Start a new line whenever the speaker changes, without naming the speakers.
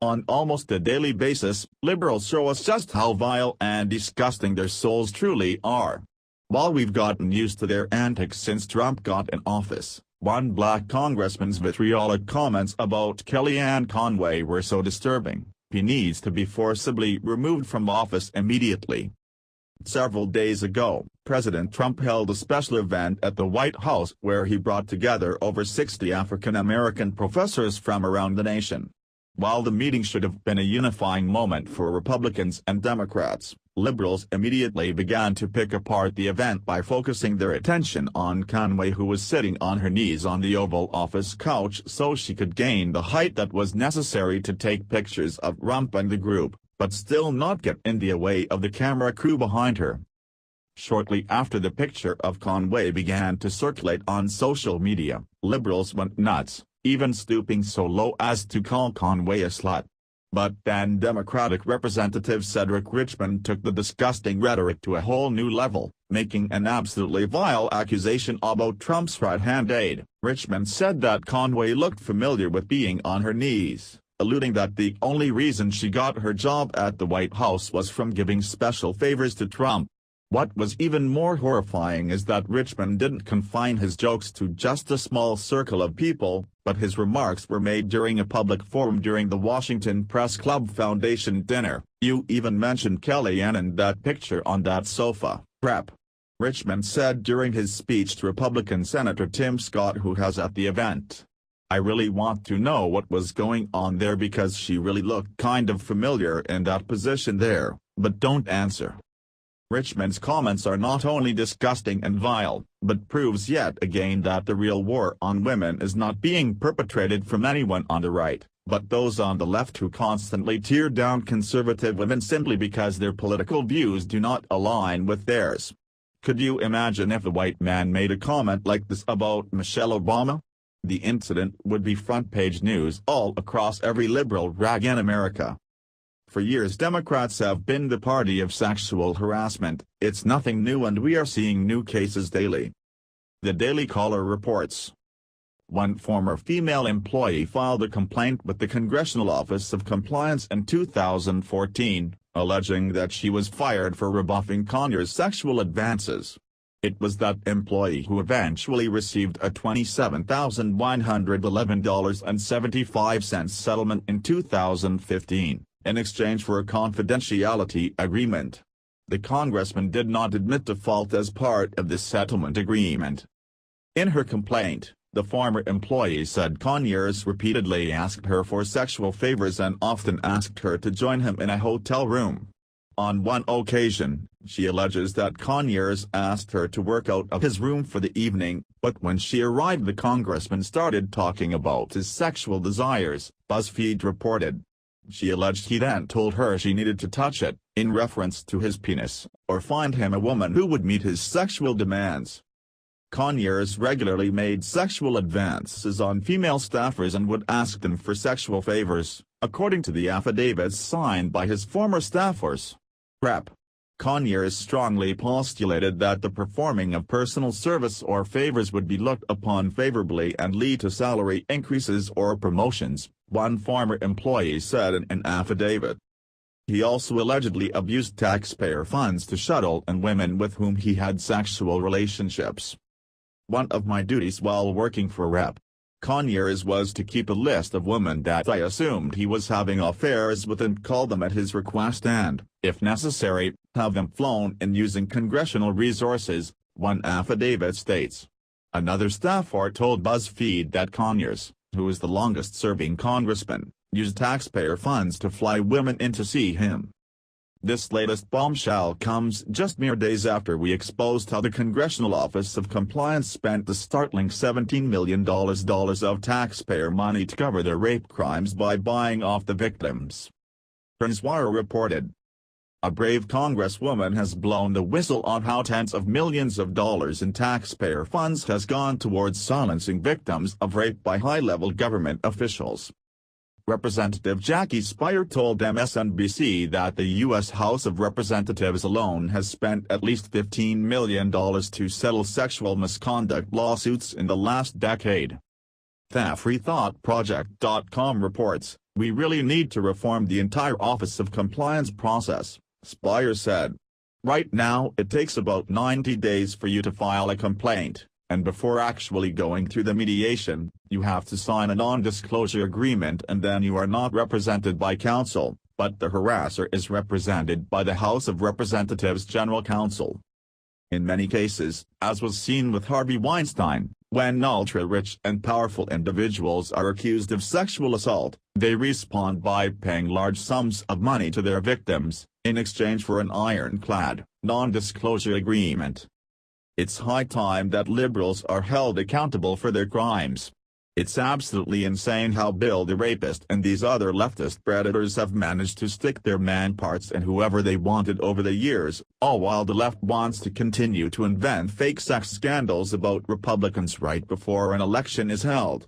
On almost a daily basis, liberals show us just how vile and disgusting their souls truly are. While we've gotten used to their antics since Trump got in office, one black congressman's vitriolic comments about Kellyanne Conway were so disturbing, he needs to be forcibly removed from office immediately. Several days ago, President Trump held a special event at the White House where he brought together over 60 African-American professors from around the nation. While the meeting should have been a unifying moment for Republicans and Democrats, liberals immediately began to pick apart the event by focusing their attention on Conway, who was sitting on her knees on the Oval Office couch so she could gain the height that was necessary to take pictures of Trump and the group, but still not get in the way of the camera crew behind her. Shortly after the picture of Conway began to circulate on social media, liberals went nuts, even stooping so low as to call Conway a slut. But then Democratic Representative Cedric Richmond took the disgusting rhetoric to a whole new level, making an absolutely vile accusation about Trump's right-hand aide. Richmond said that Conway looked familiar with being on her knees, alluding that the only reason she got her job at the White House was from giving special favors to Trump. What was even more horrifying is that Richmond didn't confine his jokes to just a small circle of people, but his remarks were made during a public forum during the Washington Press Club Foundation dinner. "You even mentioned Kellyanne in that picture on that sofa, prep," Richmond said during his speech to Republican Senator Tim Scott, who was at the event. "I really want to know what was going on there because she really looked kind of familiar in that position there, but don't answer." Richmond's comments are not only disgusting and vile, but proves yet again that the real war on women is not being perpetrated from anyone on the right, but those on the left who constantly tear down conservative women simply because their political views do not align with theirs. Could you imagine if a white man made a comment like this about Michelle Obama? The incident would be front-page news all across every liberal rag in America. For years Democrats have been the party of sexual harassment. It's nothing new and we are seeing new cases daily. The Daily Caller reports. One former female employee filed a complaint with the Congressional Office of Compliance in 2014, alleging that she was fired for rebuffing Conyers' sexual advances. It was that employee who eventually received a $27,111.75 settlement in 2015. In exchange for a confidentiality agreement. The congressman did not admit to fault as part of the settlement agreement. In her complaint, the former employee said Conyers repeatedly asked her for sexual favors and often asked her to join him in a hotel room. On one occasion, she alleges that Conyers asked her to work out of his room for the evening, but when she arrived the congressman started talking about his sexual desires, BuzzFeed reported. She alleged he then told her she needed to touch it, in reference to his penis, or find him a woman who would meet his sexual demands. Conyers regularly made sexual advances on female staffers and would ask them for sexual favors, according to the affidavits signed by his former staffers. Rep. Conyers strongly postulated that the performing of personal service or favors would be looked upon favorably and lead to salary increases or promotions, one former employee said in an affidavit. He also allegedly abused taxpayer funds to shuttle in women with whom he had sexual relationships. "One of my duties while working for Rep. Conyers was to keep a list of women that I assumed he was having affairs with and call them at his request and, if necessary, have them flown in using congressional resources," one affidavit states. Another staffer told BuzzFeed that Conyers, who is the longest-serving congressman, used taxpayer funds to fly women in to see him. This latest bombshell comes just mere days after we exposed how the Congressional Office of Compliance spent the startling $17 million of taxpayer money to cover their rape crimes by buying off the victims. Wire reported. A brave congresswoman has blown the whistle on how tens of millions of dollars in taxpayer funds has gone towards silencing victims of rape by high-level government officials. Representative Jackie Speier told MSNBC that the U.S. House of Representatives alone has spent at least $15 million to settle sexual misconduct lawsuits in the last decade. TheFreeThoughtProject.com reports, We really need to reform the entire Office of Compliance process, Spire said. Right now it takes about 90 days for you to file a complaint, and before actually going through the mediation, you have to sign a non-disclosure agreement and then you are not represented by counsel, but the harasser is represented by the House of Representatives General Counsel. In many cases, as was seen with Harvey Weinstein, when ultra-rich and powerful individuals are accused of sexual assault, they respond by paying large sums of money to their victims, in exchange for an ironclad, non-disclosure agreement. It's high time that liberals are held accountable for their crimes. It's absolutely insane how Bill the Rapist and these other leftist predators have managed to stick their man parts in whoever they wanted over the years, all while the left wants to continue to invent fake sex scandals about Republicans right before an election is held.